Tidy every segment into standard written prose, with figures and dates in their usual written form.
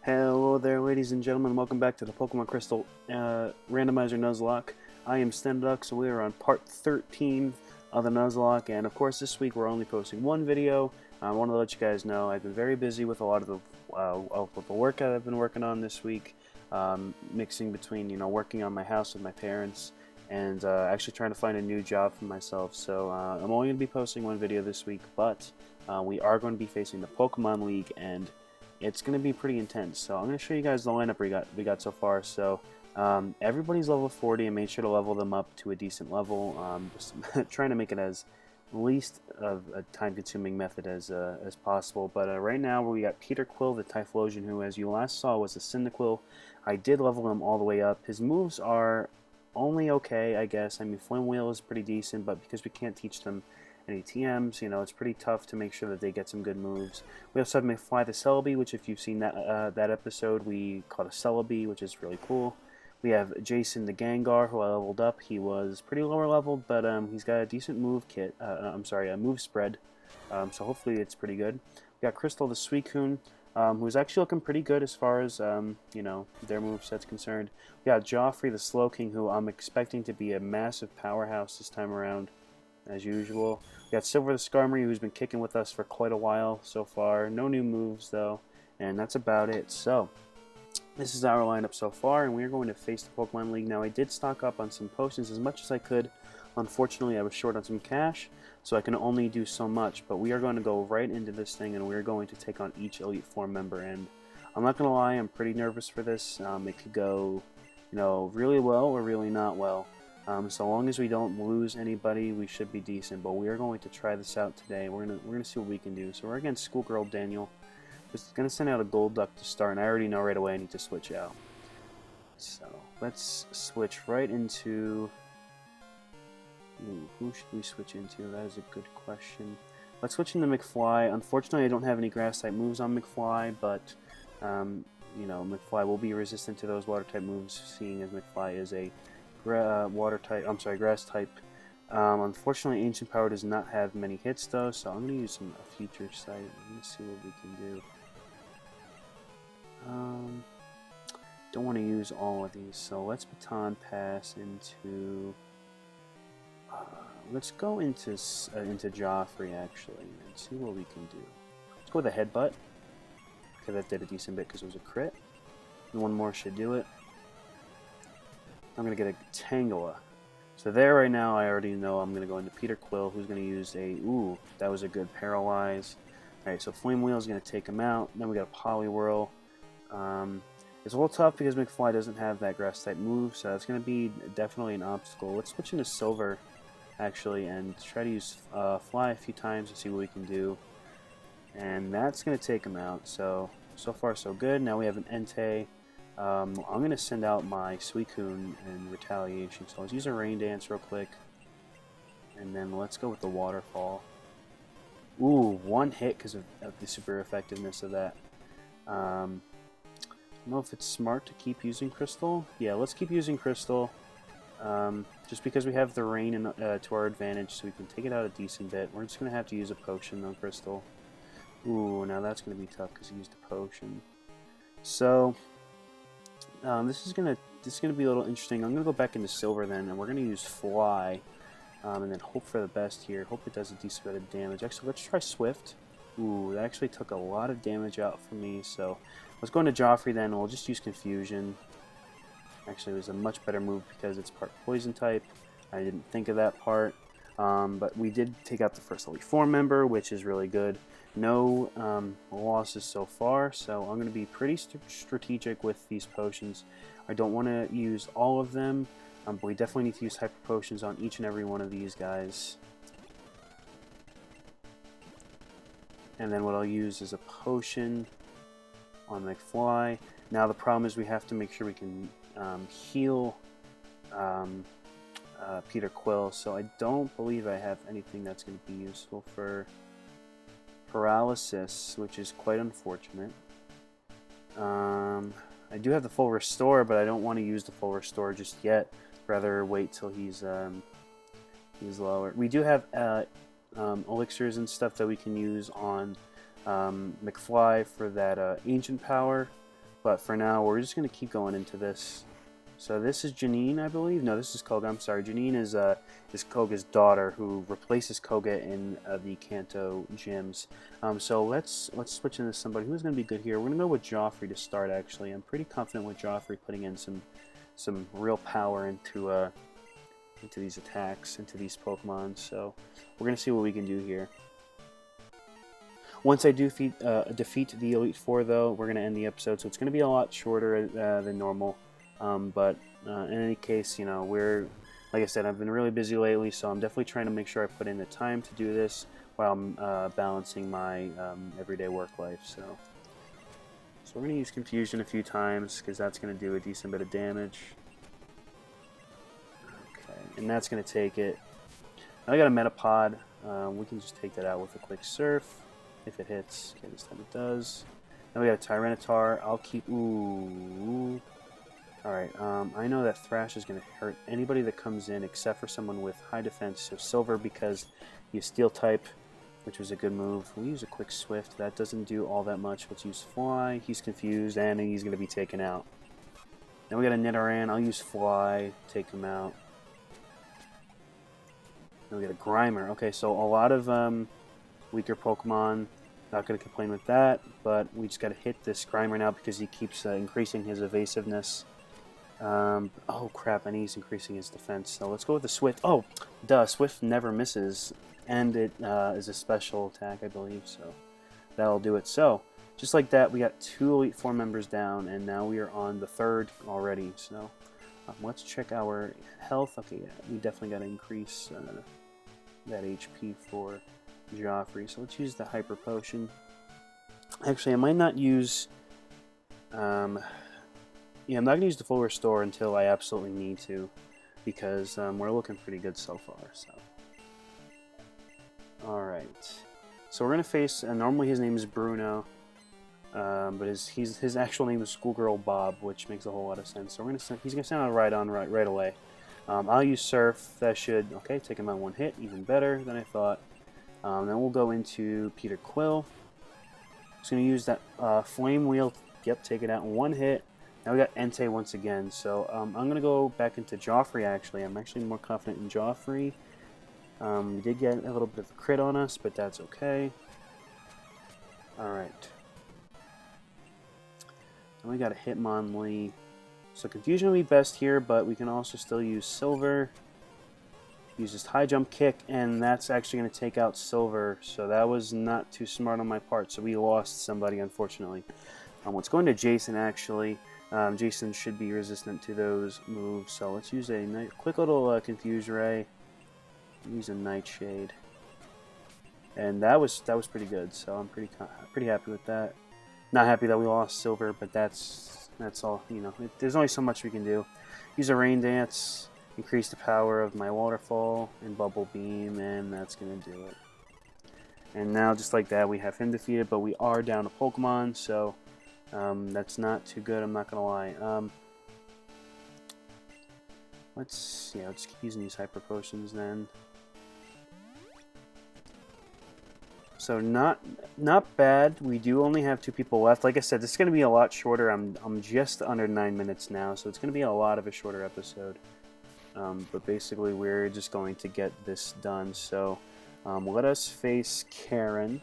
Hello there, ladies and gentlemen. Welcome back to the Pokemon Crystal Randomizer Nuzlocke. I am Stenduck, so we are on part 13 of the Nuzlocke, and of course this week we're only posting one video. I want to let you guys know I've been very busy with a lot of the work that I've been working on this week, mixing between working on my house with my parents and actually trying to find a new job for myself. So I'm only going to be posting one video this week, but we are going to be facing the Pokemon League, and it's going to be pretty intense. So I'm going to show you guys the lineup we got so far. So everybody's level 40. I made sure to level them up to a decent level. Just trying to make it as least of a time-consuming method as possible. But right now we got Peter Quill, the Typhlosion, who, as you last saw, was a Cyndaquil. I did level him all the way up. His moves are only okay, I guess. I mean, Flame Wheel is pretty decent, but because we can't teach them any TMs, it's pretty tough to make sure that they get some good moves. We also have McFly the Celebi, which if you've seen that episode, we caught a Celebi, which is really cool. We have Jason the Gengar, who I leveled up. He was pretty lower leveled, but he's got a decent move kit. A move spread. So hopefully it's pretty good. We got Crystal the Suicune, who's actually looking pretty good as far as their moveset's concerned. We got Joffrey the Slowking, who I'm expecting to be a massive powerhouse this time around, as usual. We got Silver the Skarmory, who's been kicking with us for quite a while so far. No new moves though, and that's about it. So this is our lineup so far, and we're going to face the Pokemon League. Now, I did stock up on some potions as much as I could. Unfortunately, I was short on some cash, so I can only do so much, but we are going to go right into this thing, and we're going to take on each Elite Four member, and I'm not going to lie, I'm pretty nervous for this. It could go, really well or really not well. So long as we don't lose anybody, we should be decent, but we are going to try this out today. We're gonna see what we can do. So we're against Schoolgirl Daniel. Just gonna send out a Golduck to start, and I already know right away I need to switch out. So let's switch right into... who should we switch into? That is a good question. Let's switch into McFly. Unfortunately, I don't have any Grass-type moves on McFly, but McFly will be resistant to those Water-type moves, seeing as McFly is a grass type. Unfortunately, Ancient Power does not have many hits though, so I'm going to use a Future Sight. I'm going to see what we can do. Don't want to use all of these, so let's Baton Pass into... let's go into Joffrey, actually, and see what we can do. Let's go with a Headbutt. Okay, that did a decent bit because it was a crit. And one more should do it. I'm going to get a Tangela. So there right now, I already know I'm going to go into Peter Quill, who's going to use a... Ooh, that was a good Paralyze. Alright, so Flame Wheel is going to take him out. Then we got a Poliwhirl. It's a little tough because McFly doesn't have that Grass-type move, so that's going to be definitely an obstacle. Let's switch into Silver, actually, and try to use Fly a few times to see what we can do. And that's going to take him out, so far so good. Now we have an Entei. I'm going to send out my Suicune in retaliation, so let's use a Rain Dance real quick, and then let's go with the Waterfall. Ooh, one hit because of the super effectiveness of that. I don't know if it's smart to keep using Crystal. Yeah, let's keep using Crystal, just because we have the Rain to our advantage, so we can take it out a decent bit. We're just going to have to use a Potion on Crystal. Ooh, now that's going to be tough because he used a Potion. So... this is gonna be a little interesting. I'm gonna go back into Silver then, and we're gonna use Fly, and then hope for the best here. Hope it does a decent bit of damage. Actually, let's try Swift. Ooh, that actually took a lot of damage out from me. So let's go into Joffrey then. We'll just use Confusion. Actually, it was a much better move because it's part Poison type. I didn't think of that part, but we did take out the first Elite Four member, which is really good. No losses so far, so I'm going to be pretty strategic with these potions. I don't want to use all of them, but we definitely need to use Hyper Potions on each and every one of these guys. And then what I'll use is a Potion on McFly. Now the problem is we have to make sure we can heal Peter Quill, so I don't believe I have anything that's going to be useful for Paralysis, which is quite unfortunate. I do have the full Restore, but I don't want to use the full Restore just yet. Rather wait till he's lower. We do have elixirs and stuff that we can use on McFly for that Ancient Power. But for now, we're just going to keep going into this. So this is Janine, I believe. No, this is Koga. I'm sorry. Janine is Koga's daughter, who replaces Koga in the Kanto gyms. So let's switch into somebody who's going to be good here. We're going to go with Joffrey to start. Actually, I'm pretty confident with Joffrey putting in some real power into these attacks, into these Pokemon. So we're going to see what we can do here. Once I do defeat the Elite Four, though, we're going to end the episode. So it's going to be a lot shorter than normal. But in any case, you know, like I said, I've been really busy lately, so I'm definitely trying to make sure I put in the time to do this while I'm balancing my everyday work life. So we're going to use Confusion a few times, because that's going to do a decent bit of damage. Okay, and that's going to take it. Now I got a Metapod. We can just take that out with a quick Surf. If it hits. Okay, this time it does. Now we got a Tyranitar. I'll keep... Ooh. Alright, I know that Thrash is going to hurt anybody that comes in except for someone with high defense. So Silver, because you Steel type, which was a good move. We'll use a quick Swift. That doesn't do all that much. Let's use Fly. He's confused, and he's going to be taken out. Now we got a Nidoran. I'll use Fly. Take him out. Now we got a Grimer. Okay, so a lot of... weaker Pokemon, not going to complain with that, but we just got to hit this Grimer now because he keeps increasing his evasiveness. Oh crap, and he's increasing his defense, so let's go with the Swift. Oh, duh, Swift never misses, and it is a special attack, I believe, so that'll do it. So, just like that, we got 2 Elite Four members down, and now we are on the 3rd already, so let's check our health. Okay, yeah, we definitely got to increase that HP for Joffrey, so let's use the Hyper Potion. Actually, I might not use... yeah, I'm not going to use the full Restore until I absolutely need to, because we're looking pretty good so far, so... Alright. So we're going to face... normally his name is Bruno, but his actual name is Schoolgirl Bob, which makes a whole lot of sense. So he's going to send out right away. I'll use Surf. That should... Okay, take him out 1 hit. Even better than I thought. Then we'll go into Peter Quill. Just going to use that Flame Wheel. Yep, take it out in 1 hit. Now we got Entei once again. So I'm going to go back into Joffrey, actually. I'm actually more confident in Joffrey. We did get a little bit of a crit on us, but that's okay. Alright. Then we got a Hitmonlee. So Confusion will be best here, but we can also still use Silver. Use this high jump kick, and that's actually going to take out Silver, so that was not too smart on my part, so we lost somebody, unfortunately. Let's go into Jason, actually. Jason should be resistant to those moves, so let's use a quick little Confuse Ray. Use a Nightshade. And that was pretty good, so I'm pretty happy with that. Not happy that we lost Silver, but that's all, you know. There's only so much we can do. Use a Rain Dance. Increase the power of my Waterfall and Bubble Beam, and that's going to do it. And now, just like that, we have him defeated, but we are down a Pokemon, so that's not too good, I'm not going to lie. Let's keep using these Hyper Potions then. So not bad. We do only have 2 people left. Like I said, this is going to be a lot shorter. I'm just under 9 minutes now, so it's going to be a lot of a shorter episode. But basically, we're just going to get this done. So let us face Karen,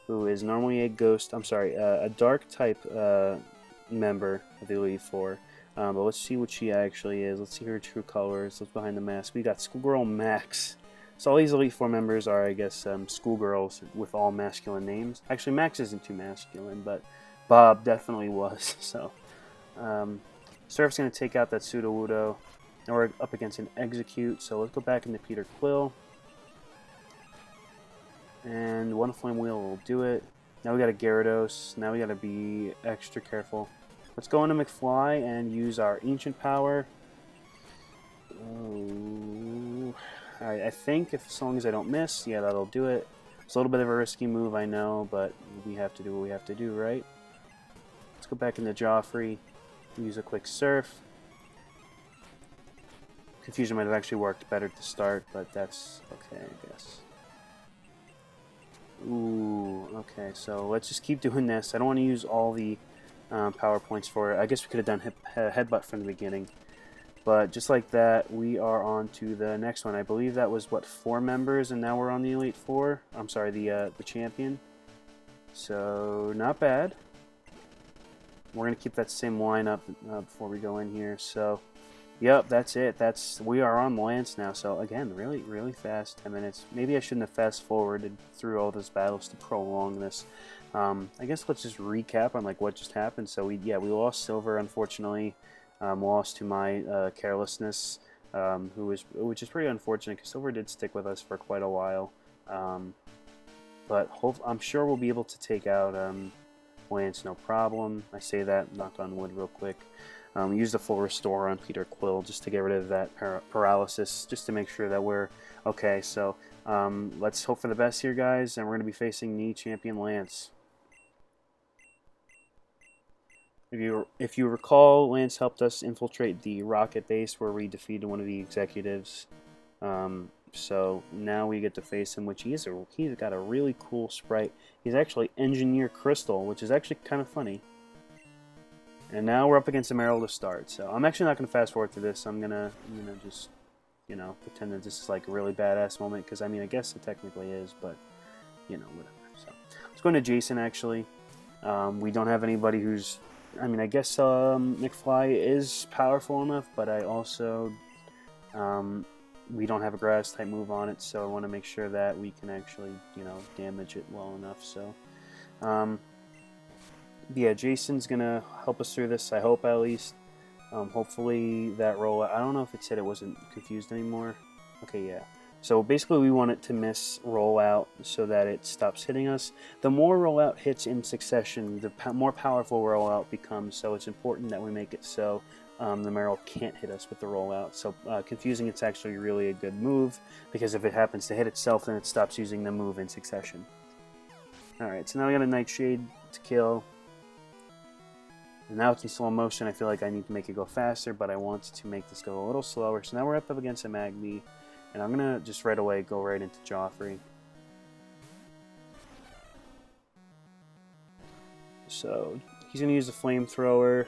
who is normally a ghost. I'm sorry, a dark type member of the Elite Four. But let's see what she actually is. Let's see her true colors. What's behind the mask? We got Schoolgirl Max. So all these Elite Four members are, I guess, schoolgirls with all masculine names. Actually, Max isn't too masculine, but Bob definitely was. So Surf's going to take out that Sudowoodo. Now we're up against an Execute, so let's go back into Peter Quill. And 1 Flame Wheel will do it. Now we got a Gyarados. Now we got to be extra careful. Let's go into McFly and use our Ancient Power. Alright, I think as long as I don't miss, yeah, that'll do it. It's a little bit of a risky move, I know, but we have to do what we have to do, right? Let's go back into Joffrey. Use a quick Surf. Confusion might have actually worked better to start, but that's okay, I guess. Ooh, okay, so let's just keep doing this. I don't want to use all the power points for it. I guess we could have done headbutt from the beginning. But just like that, we are on to the next one. I believe that was, what, 4 members, and now we're on the Elite Four? I'm sorry, the champion. So, not bad. We're going to keep that same lineup before we go in here. So, yep, that's it. We are on Lance now. So, again, really, really fast. 10 minutes. Maybe I shouldn't have fast-forwarded through all those battles to prolong this. I guess let's just recap on, like, what just happened. So, we lost Silver, unfortunately. Lost to my carelessness, which is pretty unfortunate because Silver did stick with us for quite a while. But I'm sure we'll be able to take out Lance no problem. I say that, knock on wood real quick. Use the full restore on Peter Quill just to get rid of that paralysis, just to make sure that we're okay. So let's hope for the best here, guys, and we're going to be facing the champion Lance. If you recall, Lance helped us infiltrate the rocket base where we defeated one of the executives. So now we get to face him, which he's got a really cool sprite. He's actually Engineer Crystal, which is actually kind of funny. And now we're up against Emerald to start. So I'm actually not going to fast forward to this. I'm gonna just, you know, pretend that this is like a really badass moment, because I mean, I guess it technically is, but you know, whatever. So let's go into Jason. Actually, we don't have anybody who's, I mean, I guess McFly is powerful enough, but I also, we don't have a grass type move on it, so I want to make sure that we can actually, you know, damage it well enough. So, yeah, Jason's gonna help us through this, I hope, at least. Hopefully that rollout, I don't know if it said it wasn't confused anymore. Okay, yeah. So basically we want it to miss rollout so that it stops hitting us. The more rollout hits in succession, the more powerful rollout becomes, so it's important that we make it so the Meryl can't hit us with the rollout. So confusing it's actually really a good move, because if it happens to hit itself, then it stops using the move in succession. Alright, so now we got a Nightshade to kill. And now it's in slow motion. I feel like I need to make it go faster, but I want to make this go a little slower. So now we're up against a Magby. And I'm going to just right away go right into Joffrey. So he's going to use the flamethrower. We're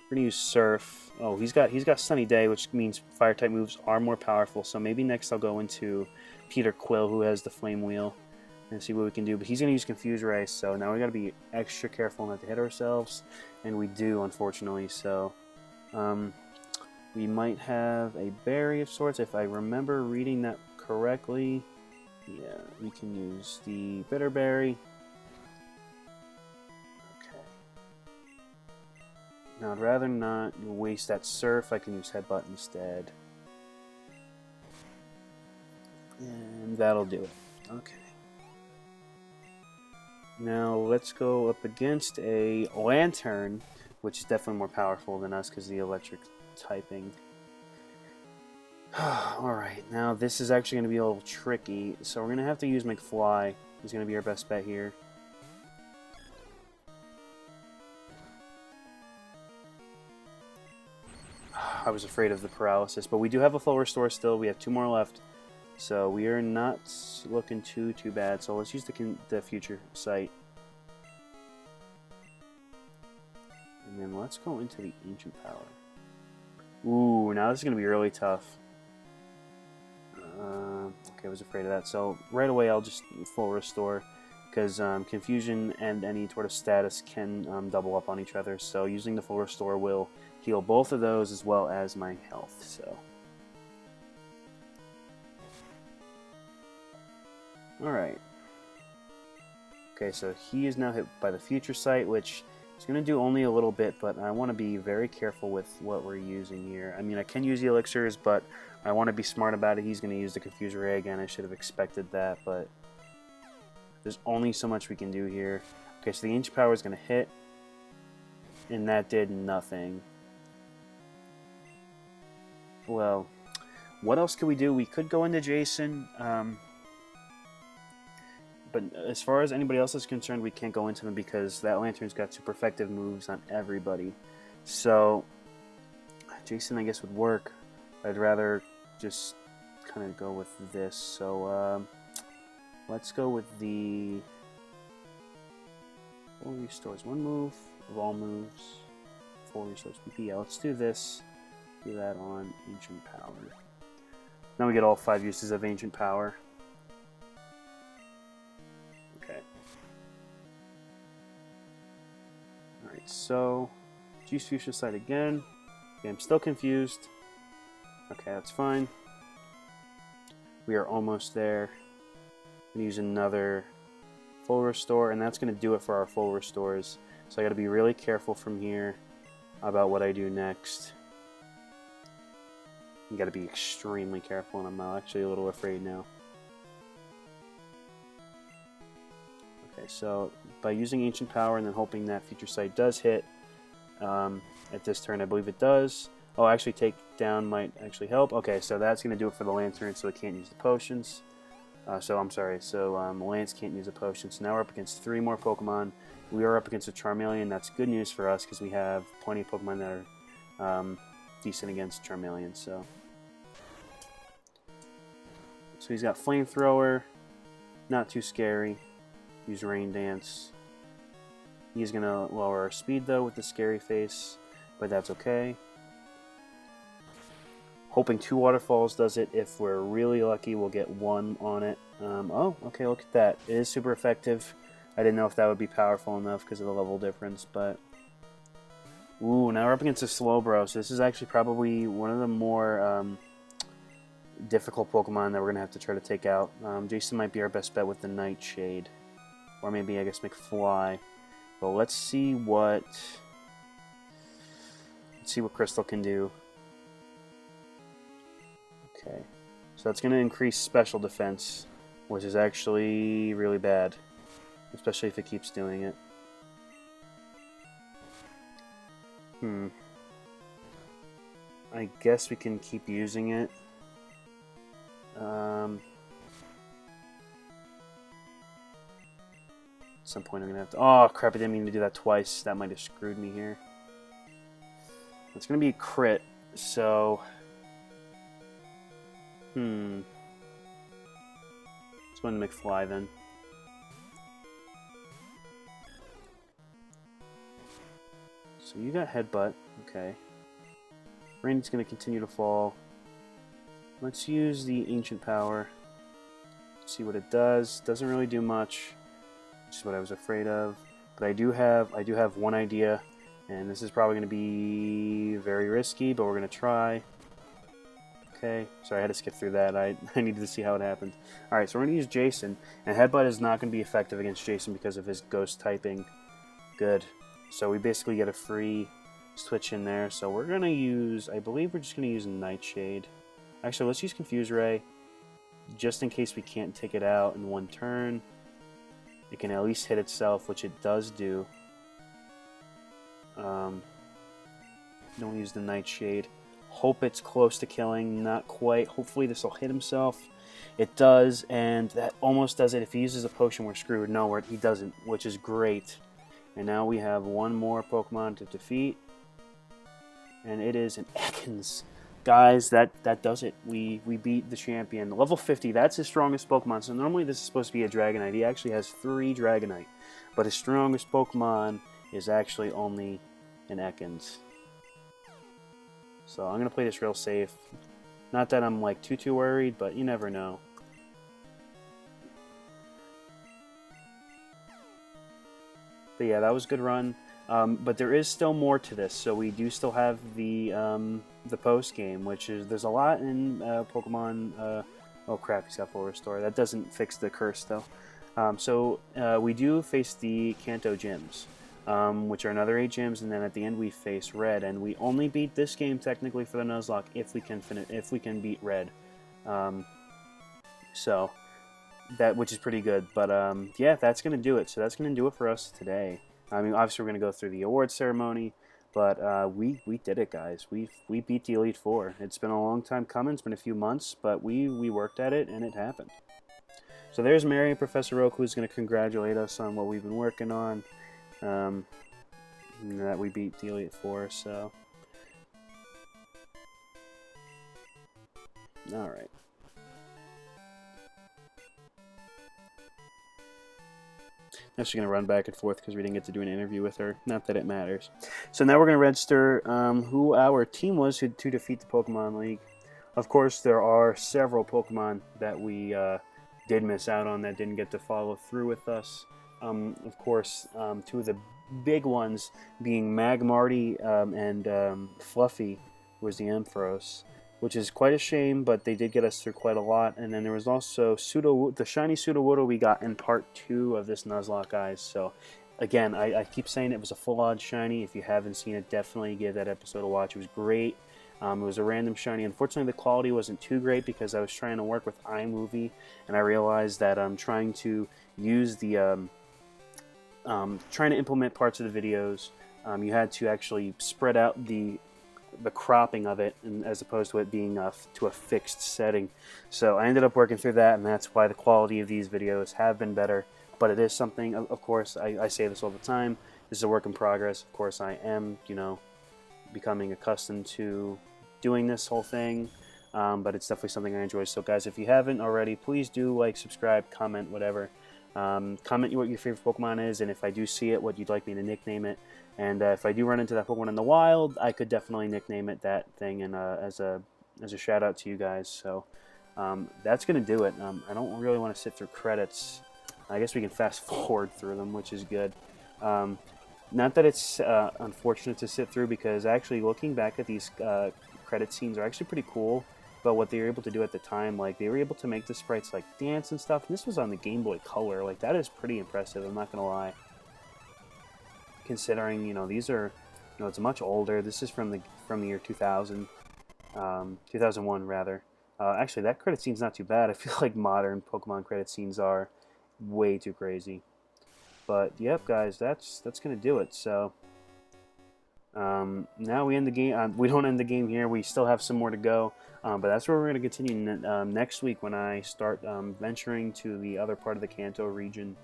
going to use Surf. Oh, he's got Sunny Day, which means fire type moves are more powerful. So maybe next I'll go into Peter Quill, who has the Flame Wheel, and see what we can do. But he's going to use Confuse Ray, so now we got to be extra careful not to hit ourselves. And we do, unfortunately. So we might have a berry of sorts, if I remember reading that correctly. Yeah, we can use the bitter berry. Okay. Now I'd rather not waste that surf. I can use headbutt instead. And that'll do it. Okay. Now let's go up against a Lantern, which is definitely more powerful than us because of the electric typing. Alright, now this is actually going to be a little tricky, so we're going to have to use McFly. He's going to be our best bet here. I was afraid of the paralysis, but we do have a full restore still. We have 2 more left, so we are not looking too bad. So let's use the future sight. And then let's go into the Ancient Power. Ooh, now this is going to be really tough. Okay, I was afraid of that. So right away I'll just full restore, because Confusion and any sort of status can double up on each other. So using the full restore will heal both of those as well as my health. So, alright. Okay, so he is now hit by the future sight, which it's going to do only a little bit, but I want to be very careful with what we're using here. I mean, I can use the elixirs, but I want to be smart about it. He's going to use the Confuse Ray again. I should have expected that, but there's only so much we can do here. Okay, so the Ancient Power is going to hit, and that did nothing. Well, what else could we do? We could go into Jason, but as far as anybody else is concerned, we can't go into them because that Lantern's got super effective moves on everybody. So, Jason, I guess, would work. I'd rather just kind of go with this. So, let's go with the Full restores one move of all moves. Full restores PP. Yeah, let's do this. Do that on Ancient Power. Now we get all 5 uses of Ancient Power. Okay. Alright, so Juice Fuchsia Sight again. Okay, I'm still confused. Okay, that's fine. We are almost there. I'm going to use another full restore, and that's going to do it for our full restores. So I got to be really careful from here about what I do next. You got to be extremely careful, and I'm actually a little afraid now. Okay, so by using Ancient Power and then hoping that Future Sight does hit at this turn, I believe it does. Oh, actually take down might actually help. Okay, so that's going to do it for the Lantern, so it can't use the potions. I'm sorry, so Lance can't use a potion. So now we're up against 3 more Pokemon. We are up against a Charmeleon. That's good news for us because we have plenty of Pokemon that are decent against Charmeleon. So he's got Flamethrower, not too scary. Use Rain Dance. He's going to lower our speed though with the Scary Face, but that's okay. Hoping 2 Waterfalls does it. If we're really lucky, we'll get 1 on it. Oh, okay, look at that. It is super effective. I didn't know if that would be powerful enough because of the level difference, but... Ooh, now we're up against a Slowbro, so this is actually probably one of the more difficult Pokemon that we're going to have to try to take out. Jason might be our best bet with the Nightshade. Or maybe, I guess, McFly. But let's see what Crystal can do. Okay, so that's going to increase special defense, which is actually really bad, especially if it keeps doing it. I guess we can keep using it. At some point I'm going to have to... Oh, crap, I didn't mean to do that twice. That might have screwed me here. It's going to be a crit, so... Let's go into McFly then. So you got Headbutt, okay. Rain's going to continue to fall. Let's use the Ancient Power. See what it does. Doesn't really do much, which is what I was afraid of. But I do have one idea, and this is probably going to be very risky, but we're going to try. Okay, sorry, I had to skip through that. I needed to see how it happened. Alright, so we're going to use Jason, and Headbutt is not going to be effective against Jason because of his Ghost typing. Good. So we basically get a free switch in there. So we're going to use, I believe we're just going to use Nightshade. Actually, let's use Confuse Ray, just in case we can't take it out in one turn. It can at least hit itself, which it does do. Don't use the Nightshade. Hope it's close to killing, not quite. Hopefully this will hit himself. It does, and that almost does it. If he uses a potion, we're screwed. No, he doesn't, which is great. And now we have 1 more Pokemon to defeat. And it is an Ekans. Guys, that does it. We beat the champion. Level 50, that's his strongest Pokemon. So normally this is supposed to be a Dragonite. He actually has 3 Dragonite. But his strongest Pokemon is actually only an Ekans. So I'm going to play this real safe. Not that I'm like too worried, but you never know. But yeah, that was a good run. But there is still more to this. So we do still have the post game, which is there's a lot in Pokemon. Oh crap, he's got full restore. That doesn't fix the curse though. We do face the Kanto gyms. Which are another 8 gyms, and then at the end we face Red, and we only beat this game technically for the Nuzlocke if we can beat Red. Which is pretty good. But yeah, that's gonna do it. So that's gonna do it for us today. I mean, obviously we're gonna go through the award ceremony, but we did it, guys. We beat the Elite Four. It's been a long time coming. It's been a few months, but we worked at it and it happened. So there's Mary and Professor Oak, who's gonna congratulate us on what we've been working on. That we beat the Elite Four, so... Alright. Actually going to run back and forth because we didn't get to do an interview with her. Not that it matters. So now we're going to register who our team was to defeat the Pokemon League. Of course, there are several Pokemon that we did miss out on that didn't get to follow through with us. Of course, two of the big ones being Magmarty and Fluffy was the Ampharos, which is quite a shame, but they did get us through quite a lot. And then there was also the shiny Sudowoodo we got in part 2 of this Nuzlocke, guys. So again, I keep saying it was a full-on shiny. If you haven't seen it, definitely give that episode a watch. It was great. It was a random shiny. Unfortunately, the quality wasn't too great because I was trying to work with iMovie, and I realized that I'm trying to use the trying to implement parts of the videos. You had to actually spread out the cropping of it, and as opposed to it being to a fixed setting. So I ended up working through that, and that's why the quality of these videos have been better. But it is something, of course, I say this all the time, this is a work in progress. Of course, I am, becoming accustomed to doing this whole thing, but it's definitely something I enjoy. So guys, if you haven't already, please do like, subscribe, comment, whatever. Comment what your favorite Pokemon is, and if I do see it, what you'd like me to nickname it. And if I do run into that Pokemon in the wild, I could definitely nickname it that thing, and as a shout out to you guys. So that's gonna do it. I don't really want to sit through credits. I guess we can fast forward through them, which is good. Not that it's unfortunate to sit through, because actually looking back at these credit scenes are actually pretty cool. But what they were able to do at the time, like they were able to make the sprites like dance and stuff. And this was on the Game Boy Color. Like that is pretty impressive. I'm not gonna lie. Considering these are, it's much older. This is from the year 2000, 2001 rather. Actually, that credit scene's not too bad. I feel like modern Pokemon credit scenes are way too crazy. But yep, guys, that's gonna do it. So now we end the game. We don't end the game here. We still have some more to go. But that's where we're going to continue next week when I start venturing to the other part of the Kanto region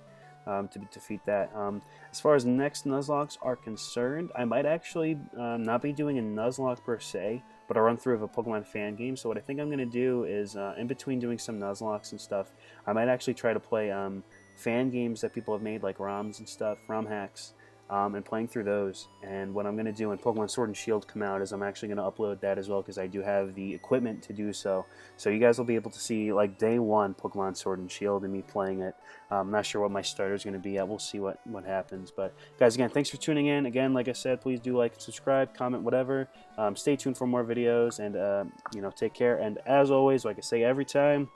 to defeat that. As far as next Nuzlockes are concerned, I might actually not be doing a Nuzlocke per se, but a run-through of a Pokemon fan game. So what I think I'm going to do is, in between doing some Nuzlockes and stuff, I might actually try to play fan games that people have made, like ROMs and stuff, ROM hacks, and playing through those. And what I'm going to do when Pokemon Sword and Shield come out is I'm actually going to upload that as well, because I do have the equipment to do so. So you guys will be able to see like day 1 Pokemon Sword and Shield and me playing it. I'm not sure what my starter is going to be at. We'll see what happens. But guys, again, thanks for tuning in. Again, like I said, please do like and subscribe, comment, whatever. Stay tuned for more videos, and take care. And as always, like I say every time,